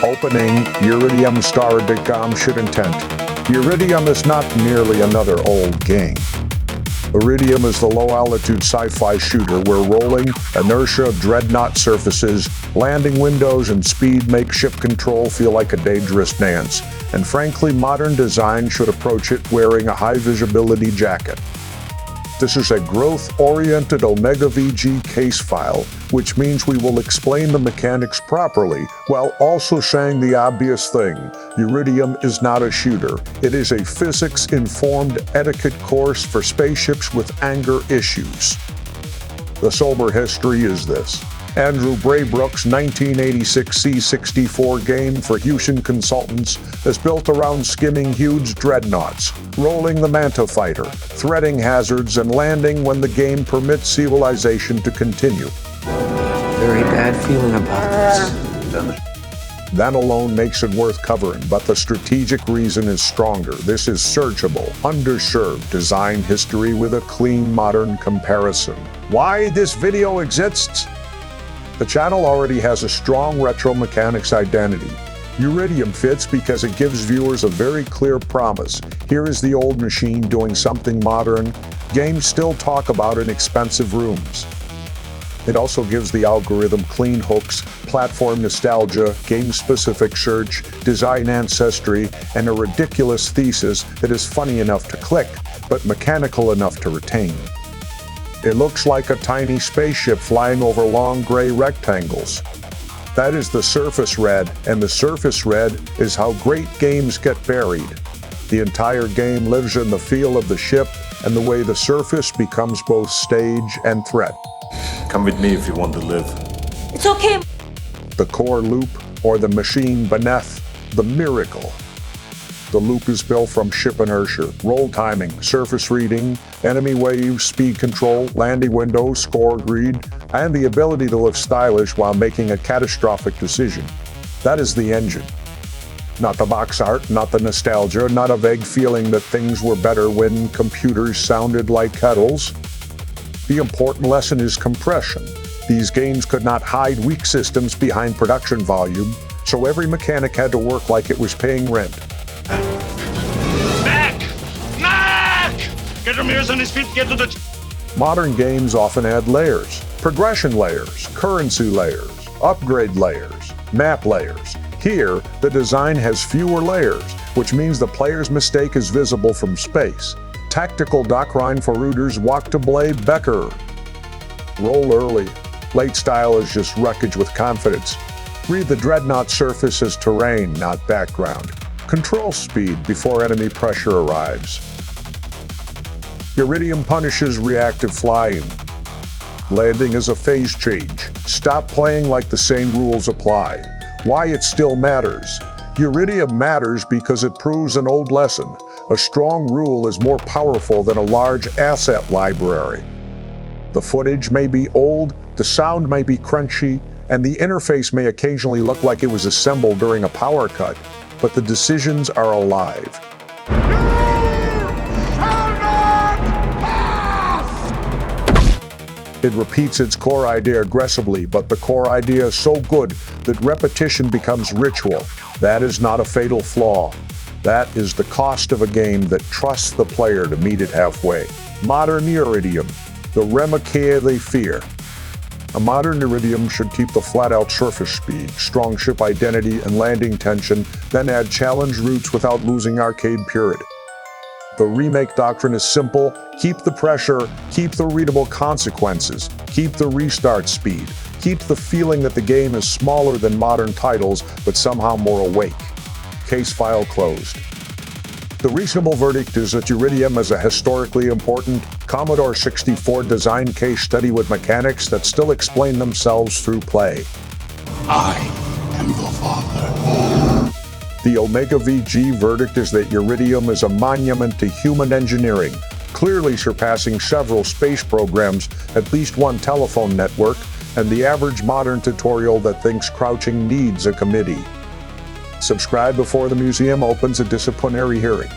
Opening Uridium star.com should intent. Uridium is not merely another old game. Uridium is the low-altitude sci-fi shooter where rolling, inertia, dreadnought surfaces, landing windows, and speed make ship control feel like a dangerous dance. And frankly, modern design should approach it wearing a high-visibility jacket. This is a growth-oriented OmegaVG case file, which means we will explain the mechanics properly while also saying the obvious thing. Uridium is not a shooter. It is a physics-informed etiquette course for spaceships with anger issues. The sober history is this. Andrew Braybrook's 1986 C64 game for Houston consultants is built around skimming huge dreadnoughts, rolling the Manta fighter, threading hazards, and landing when the game permits civilization to continue. Very bad feeling about this. That alone makes it worth covering, but the strategic reason is stronger. This is searchable, underserved design history with a clean modern comparison. Why this video exists? The channel already has a strong retro mechanics identity. Uridium fits because it gives viewers a very clear promise. Here is the old machine doing something modern. Games still talk about in expensive rooms. It also gives the algorithm clean hooks, platform nostalgia, game-specific search, design ancestry, and a ridiculous thesis that is funny enough to click, but mechanical enough to retain. It looks like a tiny spaceship flying over long gray rectangles. That is the surface red, and the surface red is how great games get buried. The entire game lives in the feel of the ship and the way the surface becomes both stage and threat. Come with me if you want to live. It's okay. The core loop, or the machine beneath, the miracle. The loop is built from ship inertia, roll timing, surface reading, enemy waves, speed control, landing windows, score read, and the ability to look stylish while making a catastrophic decision. That is the engine. Not the box art, not the nostalgia, not a vague feeling that things were better when computers sounded like kettles. The important lesson is compression. These games could not hide weak systems behind production volume, so every mechanic had to work like it was paying rent. Get Ramirez on his feet, get to the... Modern games often add layers, progression layers, currency layers, upgrade layers, map layers. Here, the design has fewer layers, which means the player's mistake is visible from space. Tactical doctrine for rooters walk to Ballet Becker. Roll early. Late style is just wreckage with confidence. Read the dreadnought surface as terrain, not background. Control speed before enemy pressure arrives. Uridium punishes reactive flying. Landing is a phase change. Stop playing like the same rules apply. Why it still matters. Uridium matters because it proves an old lesson. A strong rule is more powerful than a large asset library. The footage may be old, the sound may be crunchy, and the interface may occasionally look like it was assembled during a power cut, but the decisions are alive. It repeats its core idea aggressively, but the core idea is so good that repetition becomes ritual. That is not a fatal flaw. That is the cost of a game that trusts the player to meet it halfway. Modern Uridium, the remake they fear. A modern Uridium should keep the flat-out surface speed, strong ship identity, and landing tension, then add challenge routes without losing arcade purity. The remake doctrine is simple. Keep the pressure, keep the readable consequences, keep the restart speed, keep the feeling that the game is smaller than modern titles, but somehow more awake. Case file closed. The reasonable verdict is that Uridium is a historically important Commodore 64 design case study with mechanics that still explain themselves through play. I am your father. The OmegaVG verdict is that Uridium is a monument to human engineering, clearly surpassing several space programs, at least one telephone network, and the average modern tutorial that thinks crouching needs a committee. Subscribe before the museum opens a disciplinary hearing.